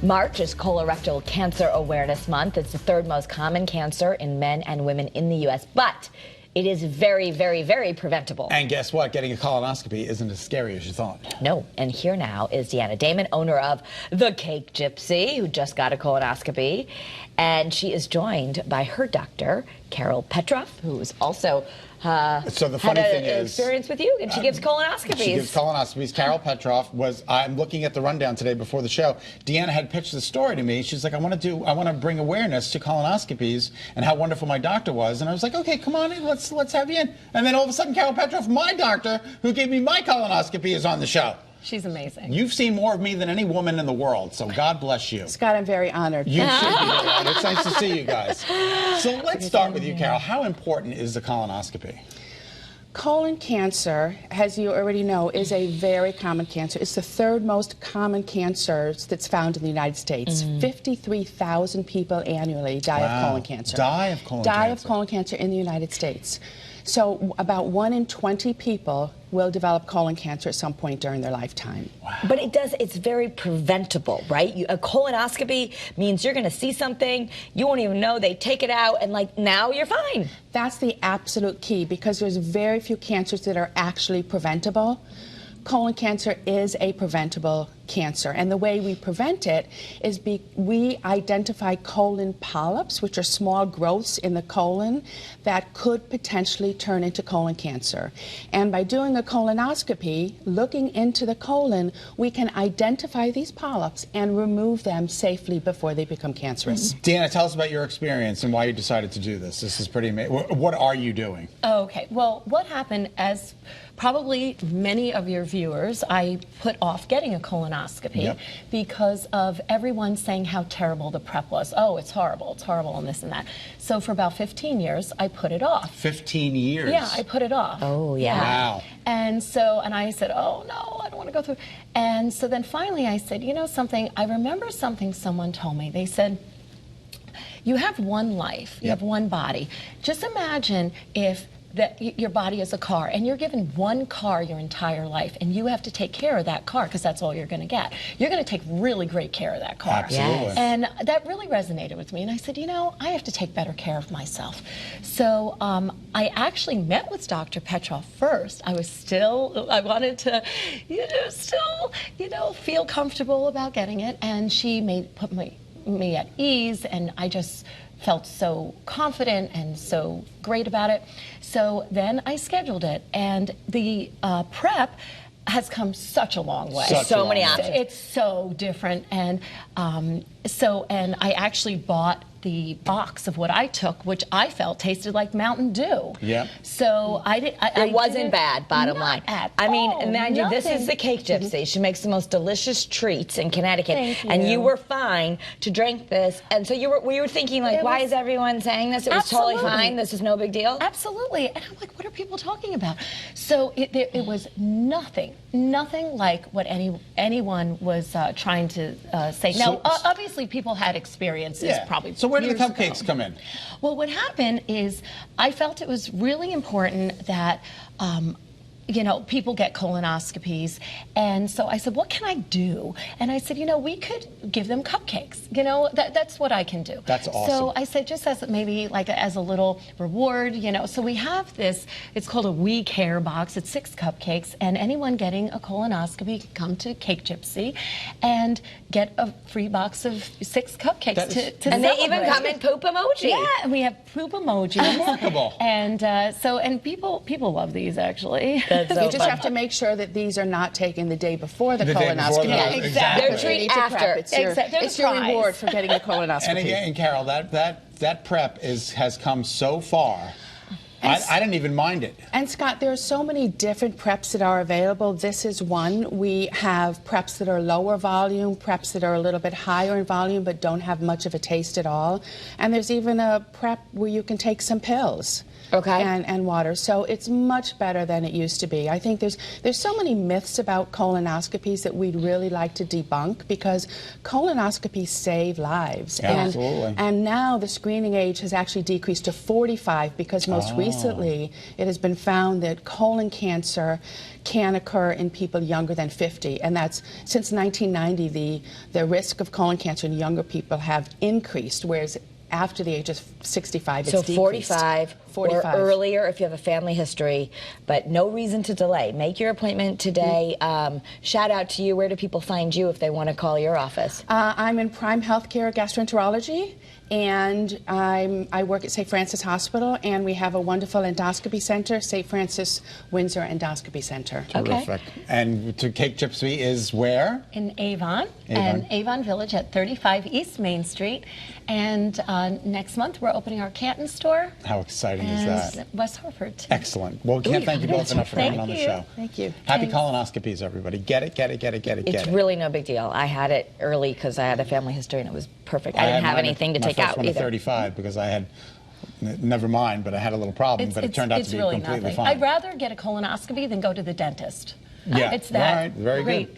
March is Colorectal Cancer Awareness Month. It's the third most common cancer in men and women in the U.S., but it is very, very, very preventable. And guess what? Getting a colonoscopy isn't as scary as you thought. No. And here now is Deanna Damon, owner of The Cake Gypsy, who just got a colonoscopy. And she is joined by her doctor, Carol Petroff, who is also so the funny thing is, experience with you, and she gives colonoscopies. She gives colonoscopies. Carol Petroff was. I'm looking at the rundown today before the show. Deanna had pitched the story to me. She's like, I want to bring awareness to colonoscopies and how wonderful my doctor was. And I was like, okay, come on in, let's have you in. And then all of a sudden, Carol Petroff, my doctor, who gave me my colonoscopy, is on the show. She's amazing. You've seen more of me than any woman in the world, so God bless you. Scott, I'm very honored. You should be very honored. It's nice to see you guys. So let's start with you, Carol. How important is the colonoscopy? Colon cancer, as you already know, is a very common cancer. It's the third most common cancer that's found in the United States. 53,000 people annually die of colon cancer. Die of colon cancer in the United States. So about 1 in 20 people will develop colon cancer at some point during their lifetime. Wow. But it's very preventable, right? A colonoscopy means you're going to see something, you won't even know, they take it out, and like now you're fine. That's the absolute key, because there's very few cancers that are actually preventable. Colon cancer is a preventable cancer, and the way we prevent it is we identify colon polyps, which are small growths in the colon that could potentially turn into colon cancer. And by doing a colonoscopy, looking into the colon, we can identify these polyps and remove them safely before they become cancerous. Deanna, tell us about your experience and why you decided to do this. This is pretty amazing. What are you doing? Okay, well, what happened, as probably many of your viewers, I put off getting a colonoscopy because of everyone saying how terrible the prep was. Oh, it's horrible, and this and that. So for about 15 years, I put it off. 15 years? Yeah, I put it off. Oh, yeah. Wow. And so, and I said, oh, no, I don't want to go through. And so then finally I said, you know something, I remember something someone told me. They said, you have one life, you have one body. Just imagine if your body is a car, and you're given one car your entire life, and you have to take care of that car because that's all you're going to get. You're going to take really great care of that car. Absolutely. Yes. And that really resonated with me, and I said, you know, I have to take better care of myself. So I actually met with Dr. Petroff first. I wanted to, feel comfortable about getting it, and she put me at ease, and I just felt so confident and so great about it. So then I scheduled it, and the prep has come such a long way. So many options. It's so different, and and I actually bought the box of what I took, which I felt tasted like Mountain Dew. Yeah. So it wasn't bad, bottom line. I mean, imagine this is the Cake Gypsy. She makes the most delicious treats in Connecticut. Thank you. And you were fine to drink this. And so we were thinking, like, why is everyone saying this? It was totally fine. This is no big deal. Absolutely. And I'm like, what are people talking about? So it was nothing like what anyone was trying to say. Now, obviously, people had experiences probably. So where do the cupcakes come in? Well, what happened is I felt it was really important that people get colonoscopies, and so I said, what can I do? And I said, we could give them cupcakes. That's what I can do. That's awesome. So I said, just as maybe like as a little reward, so we have this, it's called a We Care box. It's 6 cupcakes, and anyone getting a colonoscopy can come to Cake Gypsy and get a free box of 6 cupcakes to and they even come in poop emoji. Yeah, and we have poop emojis. Remarkable. And people love these, actually. You just have to make sure that these are not taken the day before the colonoscopy. Yeah, exactly. They're treat after. It's your reward for getting a colonoscopy. And again, Carol, that prep has come so far. I didn't even mind it. And Scott, there are so many different preps that are available. This is one. We have preps that are lower volume, preps that are a little bit higher in volume but don't have much of a taste at all. And there's even a prep where you can take some pills. and water. So it's much better than it used to be. I think there's so many myths about colonoscopies that we'd really like to debunk, because colonoscopies save lives. Yeah, absolutely. And now the screening age has actually decreased to 45, because most recently it has been found that colon cancer can occur in people younger than 50, and that's since 1990 the risk of colon cancer in younger people have increased, whereas after the age of 65 it's decreased. 45 or earlier if you have a family history, but no reason to delay. Make your appointment today. Shout out to you. Where do people find you if they want to call your office? I'm in Prime Healthcare Gastroenterology, and I work at St. Francis Hospital, and we have a wonderful endoscopy center, St. Francis Windsor Endoscopy Center. Terrific. And to Cake Gypsy is where? In Avon, and Avon Village at 35 East Main Street. And next month we're opening our Canton store. How exciting is that? West Hartford too. Excellent. Well, we can't thank you both enough for coming on the show. Thank you. Happy colonoscopies, everybody. Get it, get it, get it, get it, get it. It's really no big deal. I had it early because I had a family history and it was perfect. I didn't have anything to take out either. My first one either. at 35 because I had, never mind, but I had a little problem, but it turned out to be really completely nothing. fine. I'd rather get a colonoscopy than go to the dentist. Yeah, It's that right, very great. good.